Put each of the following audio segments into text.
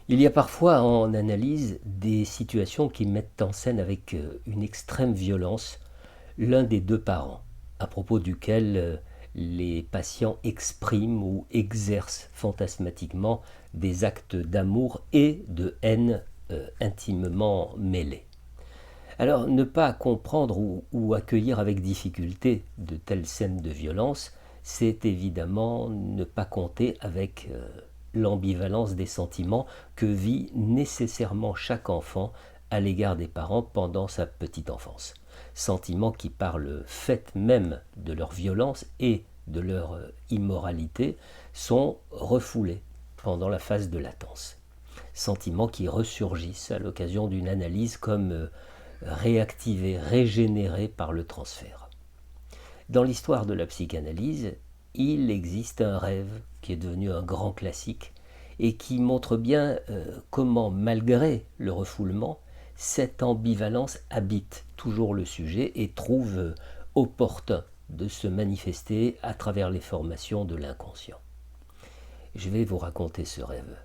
Il y a parfois en analyse des situations qui mettent en scène avec une extrême violence l'un des deux parents, à propos duquel les patients expriment ou exercent fantasmatiquement des actes d'amour et de haine intimement mêlés. Alors, ne pas comprendre ou accueillir avec difficulté de telles scènes de violence, c'est évidemment ne pas compter avec l'ambivalence des sentiments que vit nécessairement chaque enfant à l'égard des parents pendant sa petite enfance. Sentiments qui, par le fait même de leur violence et de leur immoralité, sont refoulés pendant la phase de latence. Sentiments qui ressurgissent à l'occasion d'une analyse comme réactivés, régénérés par le transfert. Dans l'histoire de la psychanalyse, il existe un rêve qui est devenu un grand classique et qui montre bien comment, malgré le refoulement, cette ambivalence habite toujours le sujet et trouve opportun de se manifester à travers les formations de l'inconscient. Je vais vous raconter ce rêve.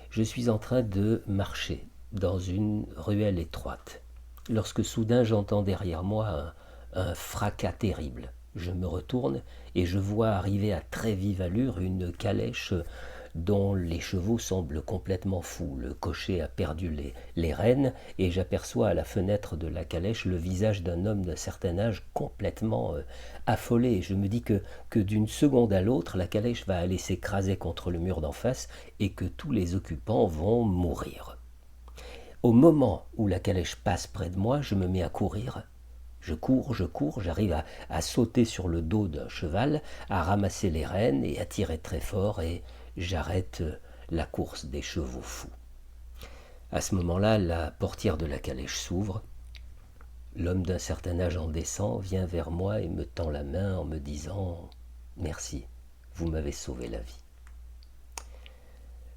Je suis en train de marcher dans une ruelle étroite, lorsque soudain j'entends derrière moi un fracas terrible. Je me retourne et je vois arriver à très vive allure une calèche dont les chevaux semblent complètement fous. Le cocher a perdu les rênes et j'aperçois à la fenêtre de la calèche le visage d'un homme d'un certain âge complètement affolé. Je me dis que d'une seconde à l'autre, la calèche va aller s'écraser contre le mur d'en face et que tous les occupants vont mourir. Au moment où la calèche passe près de moi, je me mets à courir. Je cours, j'arrive à sauter sur le dos d'un cheval, à ramasser les rênes et à tirer très fort et j'arrête la course des chevaux fous. À ce moment-là, la portière de la calèche s'ouvre. L'homme d'un certain âge en descend, vient vers moi et me tend la main en me disant « Merci, vous m'avez sauvé la vie ».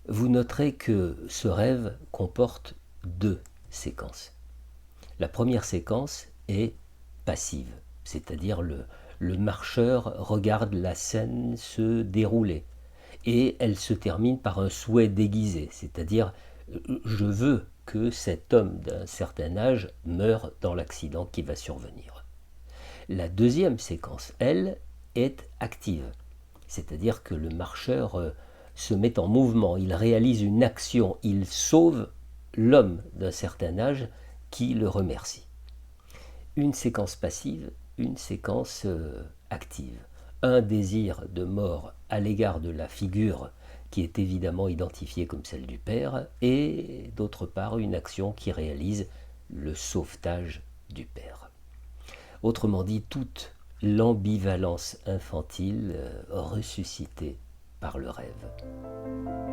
Vous noterez que ce rêve comporte deux séquences. La première séquence est passive, c'est-à-dire le marcheur regarde la scène se dérouler et elle se termine par un souhait déguisé, c'est-à-dire je veux que cet homme d'un certain âge meure dans l'accident qui va survenir. La deuxième séquence, elle, est active, c'est-à-dire que le marcheur se met en mouvement, il réalise une action, il sauve l'homme d'un certain âge qui le remercie. Une séquence passive, une séquence active. Un désir de mort à l'égard de la figure qui est évidemment identifiée comme celle du père, et d'autre part une action qui réalise le sauvetage du père. Autrement dit, toute l'ambivalence infantile ressuscitée par le rêve.